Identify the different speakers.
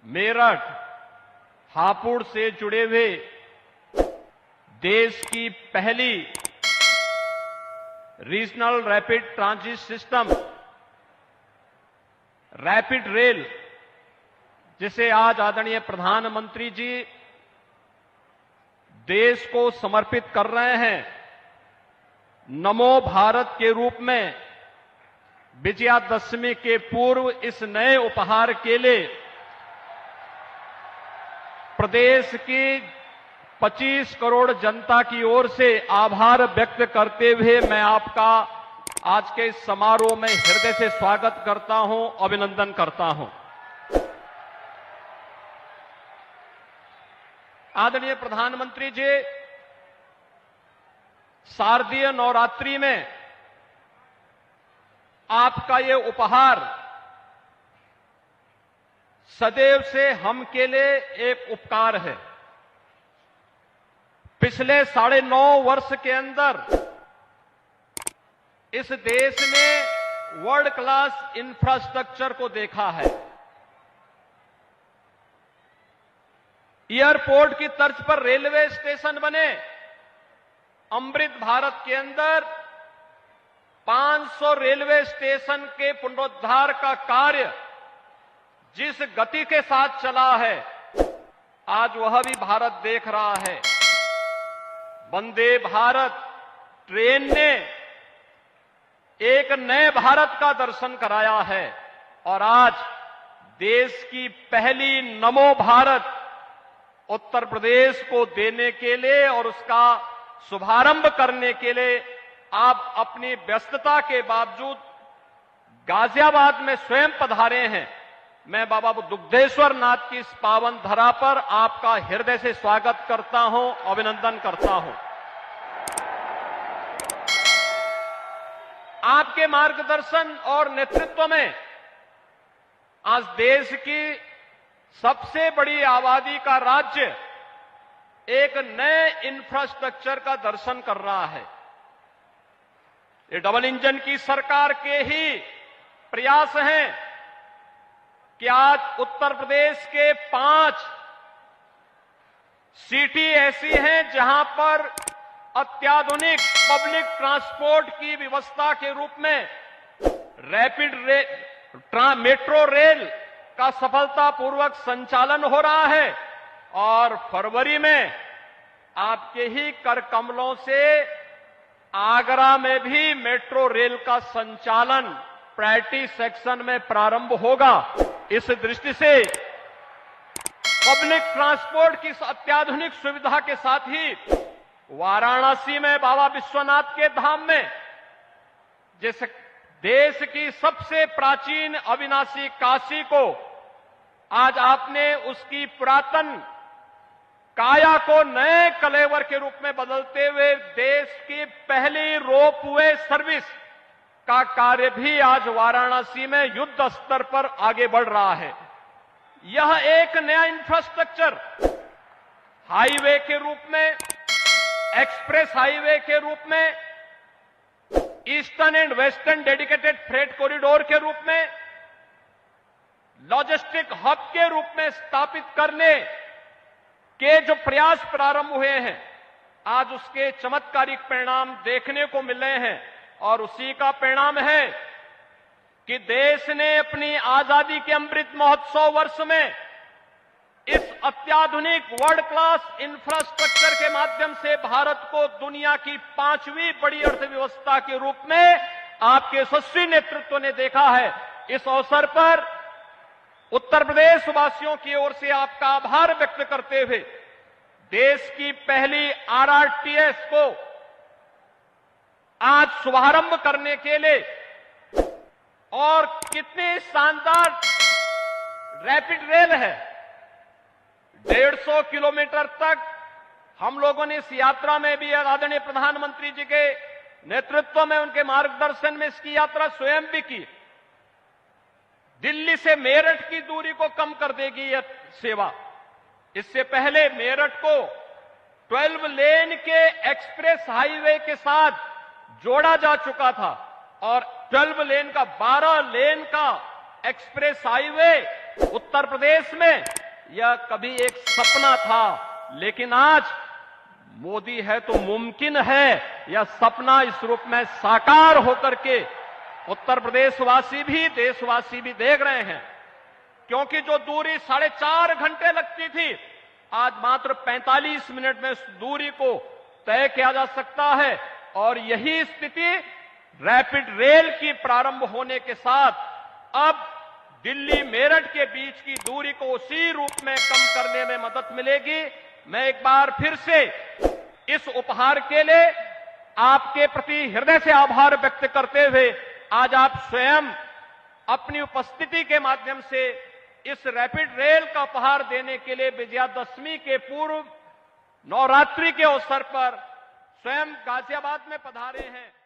Speaker 1: मेरठ, हापुड़ से जुड़े हुए देश की पहली regional rapid transit system rapid rail, जिसे आज आदरणीय प्रधानमंत्री जी देश को समर्पित कर रहे हैं, नमो भारत के रूप में विजयादशमी के पूर्व इस नए उपहार के लिए प्रदेश की 25 करोड़ जनता की ओर से आभार व्यक्त करते हुए मैं आपका आज के इस समारोह में हृदय से स्वागत करता हूं, अभिनंदन करता हूं। आदरणीय प्रधानमंत्री जी, शारदीय नवरात्रि में आपका ये उपहार सदैव से हम के लिए एक उपकार है। पिछले 9.5 वर्ष के अंदर इस देश ने वर्ल्ड क्लास इंफ्रास्ट्रक्चर को देखा है। एयरपोर्ट की तर्ज पर रेलवे स्टेशन बने। अमृत भारत के अंदर 500 रेलवे स्टेशन के पुनरुद्धार का कार्य जिस गति के साथ चला है, आज वह भी भारत देख रहा है। वंदे भारत ट्रेन ने एक नए भारत का दर्शन कराया है और आज देश की पहली नमो भारत उत्तर प्रदेश को देने के लिए और उसका शुभारंभ करने के लिए आप अपनी व्यस्तता के बावजूद गाजियाबाद में स्वयं पधारे हैं। मैं बाबा दुग्धेश्वर नाथ की इस पावन धरा पर आपका हृदय से स्वागत करता हूं, अभिनंदन करता हूं। आपके मार्गदर्शन और नेतृत्व में आज देश की सबसे बड़ी आबादी का राज्य एक नए इंफ्रास्ट्रक्चर का दर्शन कर रहा है। ये डबल इंजन की सरकार के ही प्रयास हैं कि आज उत्तर प्रदेश के 5 सिटी ऐसी हैं जहां पर अत्याधुनिक पब्लिक ट्रांसपोर्ट की व्यवस्था के रूप में रैपिड मेट्रो रेल का सफलतापूर्वक संचालन हो रहा है और फरवरी में आपके ही कर कमलों से आगरा में भी मेट्रो रेल का संचालन प्रायोरिटी सेक्शन में प्रारंभ होगा। इस दृष्टि से पब्लिक ट्रांसपोर्ट की अत्याधुनिक सुविधा के साथ ही वाराणसी में बाबा विश्वनाथ के धाम में जिस देश की सबसे प्राचीन अविनाशी काशी को आज आपने उसकी पुरातन काया को नए कलेवर के रूप में बदलते हुए देश की पहली रोपवे सर्विस का कार्य भी आज वाराणसी में युद्ध स्तर पर आगे बढ़ रहा है। यह एक नया इंफ्रास्ट्रक्चर हाईवे के रूप में, एक्सप्रेस हाईवे के रूप में, eastern and western dedicated freight corridor के रूप में, लॉजिस्टिक हब के रूप में स्थापित करने के जो प्रयास प्रारंभ हुए हैं, आज उसके चमत्कारिक परिणाम देखने को मिल रहे हैं और उसी का परिणाम है कि देश ने अपनी आजादी के अमृत महोत्सव वर्ष में इस अत्याधुनिक वर्ल्ड क्लास इंफ्रास्ट्रक्चर के माध्यम से भारत को दुनिया की 5वीं बड़ी अर्थव्यवस्था के रूप में आपके यशस्वी नेतृत्व ने देखा है। इस अवसर पर उत्तर प्रदेश वासियों की ओर से आपका आभार व्यक्त करते हुए देश की पहली आरआरटीएस को आज शुभारंभ करने के लिए और कितनी शानदार रैपिड रेल है, 150 किलोमीटर तक हम लोगों ने इस यात्रा में भी आदरणीय प्रधानमंत्री जी के नेतृत्व में, उनके मार्गदर्शन में इसकी यात्रा स्वयं भी की। दिल्ली से मेरठ की दूरी को कम कर देगी यह सेवा। इससे पहले मेरठ को 12 लेन के एक्सप्रेस हाईवे के साथ जोड़ा जा चुका था और 12 लेन का 12 लेन का एक्सप्रेस हाईवे उत्तर प्रदेश में यह कभी एक सपना था, लेकिन आज मोदी है तो मुमकिन है यह सपना इस रूप में साकार होकर के उत्तर प्रदेश वासी भी, देशवासी भी देख रहे हैं। क्योंकि जो दूरी 4.5 घंटे लगती थी, आज मात्र 45 मिनट में उस दूरी को तय किया जा सकता है। और यही स्थिति रैपिड रेल की प्रारंभ होने के साथ अब दिल्ली मेरठ के बीच की दूरी को उसी रूप में कम करने में मदद मिलेगी। मैं एक बार फिर से इस उपहार के लिए आपके प्रति हृदय से आभार व्यक्त करते हुए आज आप स्वयं अपनी उपस्थिति के माध्यम से इस रैपिड रेल का उपहार देने के लिए विजयादशमी के पूर्व नवरात्रि के अवसर पर स्वयं गाजियाबाद में पधारे हैं।